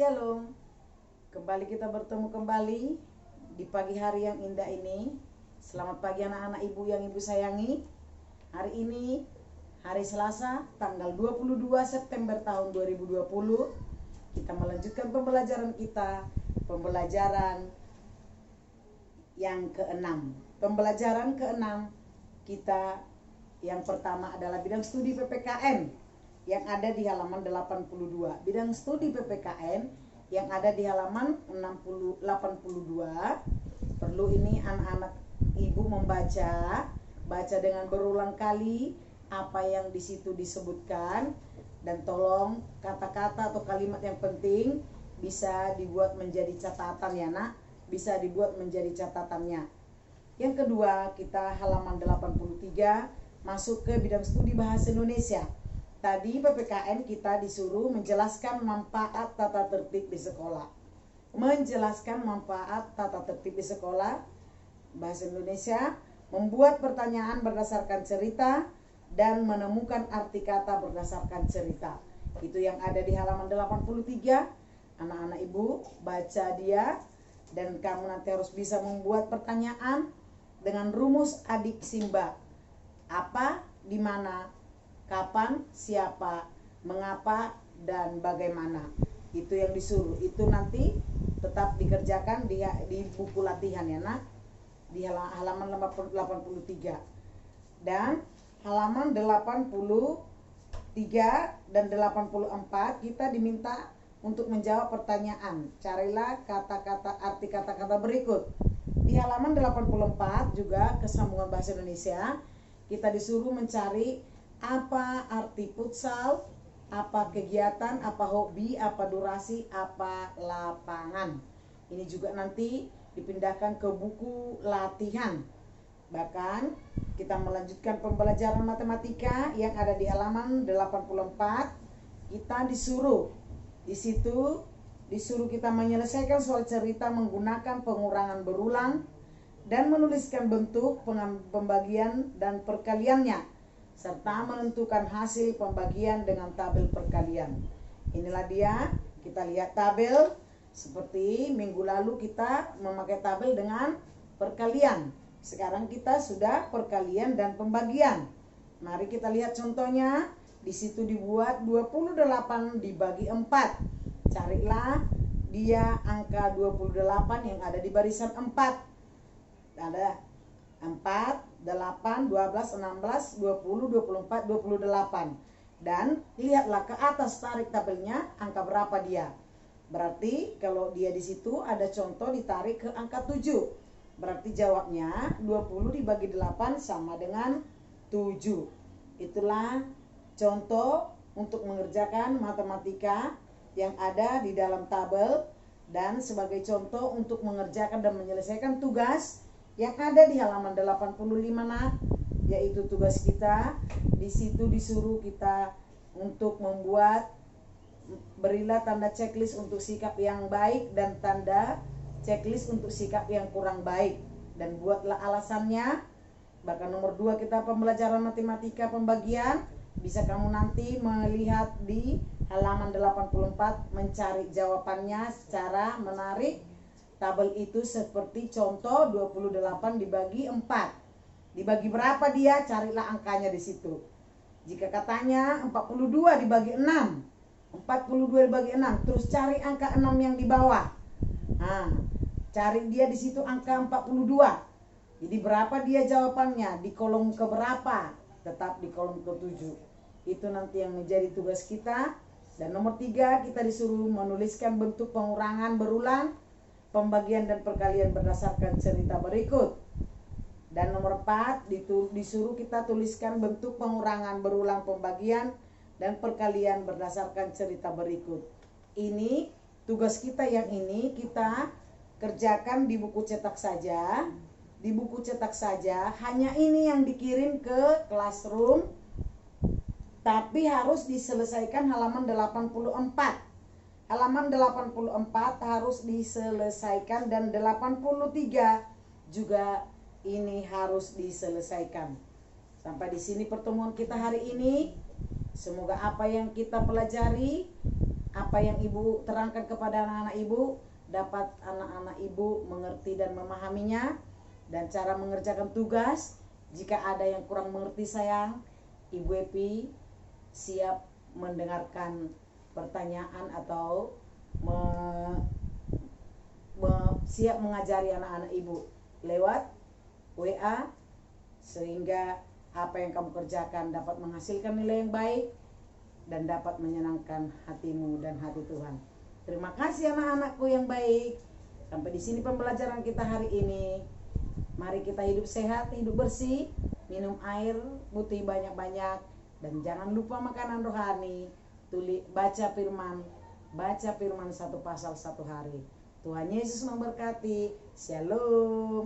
Shalom, kembali kita bertemu kembali di pagi hari yang indah ini. Selamat pagi anak-anak ibu yang ibu sayangi. Hari ini hari Selasa tanggal 22 September tahun 2020. Kita melanjutkan pembelajaran kita, pembelajaran yang keenam. Pembelajaran keenam kita yang pertama adalah bidang studi PPKN yang ada di halaman 82. Bidang studi PPKN yang ada di halaman 82. Perlu ini anak-anak ibu membaca dengan berulang kali apa yang di situ disebutkan, dan tolong kata-kata atau kalimat yang penting bisa dibuat menjadi catatan ya nak, bisa dibuat menjadi catatannya. Yang kedua, kita halaman 83 masuk ke bidang studi bahasa Indonesia. Tadi PPKN kita disuruh menjelaskan manfaat tata tertib di sekolah. Menjelaskan manfaat tata tertib di sekolah. Bahasa Indonesia, membuat pertanyaan berdasarkan cerita dan menemukan arti kata berdasarkan cerita. Itu yang ada di halaman 83. Anak-anak ibu baca dia, dan kamu nanti harus bisa membuat pertanyaan dengan rumus adik Simba. Apa, di mana, kapan, siapa, mengapa, dan bagaimana. Itu yang disuruh. Itu nanti tetap dikerjakan di buku latihan ya nak, di halaman 83. Dan halaman 83 dan 84 kita diminta untuk menjawab pertanyaan. Carilah kata-kata, arti kata-kata berikut. Di halaman 84 juga kesambungan bahasa Indonesia, kita disuruh mencari apa arti futsal, apa kegiatan, apa hobi, apa durasi, apa lapangan. Ini juga nanti dipindahkan ke buku latihan. Bahkan kita melanjutkan pembelajaran matematika yang ada di halaman 84. Kita disuruh di situ kita menyelesaikan soal cerita menggunakan pengurangan berulang dan menuliskan bentuk pembagian dan perkaliannya, serta menentukan hasil pembagian dengan tabel perkalian. Inilah dia, kita lihat tabel. Seperti minggu lalu kita memakai tabel dengan perkalian. Sekarang kita sudah perkalian dan pembagian. Mari kita lihat contohnya. Di situ dibuat 28 dibagi 4. Carilah dia angka 28 yang ada di barisan 4. Ada 4, 8, 12, 16, 20, 24, 28. Dan lihatlah ke atas, tarik tabelnya, angka berapa dia. Berarti kalau dia di situ ada contoh ditarik ke angka 7. Berarti jawabnya 20 dibagi 8 sama dengan 7. Itulah contoh untuk mengerjakan matematika yang ada di dalam tabel, dan sebagai contoh untuk mengerjakan dan menyelesaikan tugas yang ada di halaman 85 nak, yaitu tugas kita. Di situ disuruh kita untuk membuat, berilah tanda checklist untuk sikap yang baik dan tanda checklist untuk sikap yang kurang baik, dan buatlah alasannya. Bahkan nomor 2 kita pembelajaran matematika pembagian, bisa kamu nanti melihat di halaman 84 mencari jawabannya secara menarik. Tabel itu seperti contoh 28 dibagi 4. Dibagi berapa dia? Carilah angkanya di situ. Jika katanya 42 dibagi 6. 42 dibagi 6. Terus cari angka 6 yang di bawah. Nah, cari dia di situ angka 42. Jadi berapa dia jawabannya? Di kolom ke berapa? Tetap di kolom ke-7. Itu nanti yang menjadi tugas kita. Dan nomor 3 kita disuruh menuliskan bentuk pengurangan berulang, pembagian dan perkalian berdasarkan cerita berikut. Dan nomor 4 disuruh kita tuliskan bentuk pengurangan berulang, pembagian dan perkalian berdasarkan cerita berikut. Ini tugas kita yang ini kita kerjakan di buku cetak saja. Di buku cetak saja, hanya ini yang dikirim ke classroom, tapi harus diselesaikan halaman 84. Halaman 84 harus diselesaikan, dan 83 juga ini harus diselesaikan. Sampai di sini pertemuan kita hari ini. Semoga apa yang kita pelajari apa yang ibu terangkan kepada anak-anak ibu dapat anak-anak ibu mengerti dan memahaminya, dan cara mengerjakan tugas. Jika ada yang kurang mengerti sayang, Ibu Epi siap mendengarkan pertanyaan atau siap mengajari anak-anak ibu lewat WA, sehingga apa yang kamu kerjakan dapat menghasilkan nilai yang baik dan dapat menyenangkan hatimu dan hati Tuhan. Terima kasih anak-anakku yang baik. Sampai di sini pembelajaran kita hari ini. Mari kita hidup sehat, hidup bersih, minum air putih banyak-banyak, dan jangan lupa makanan rohani. Baca firman satu pasal satu hari. Tuhan Yesus memberkati. Shalom.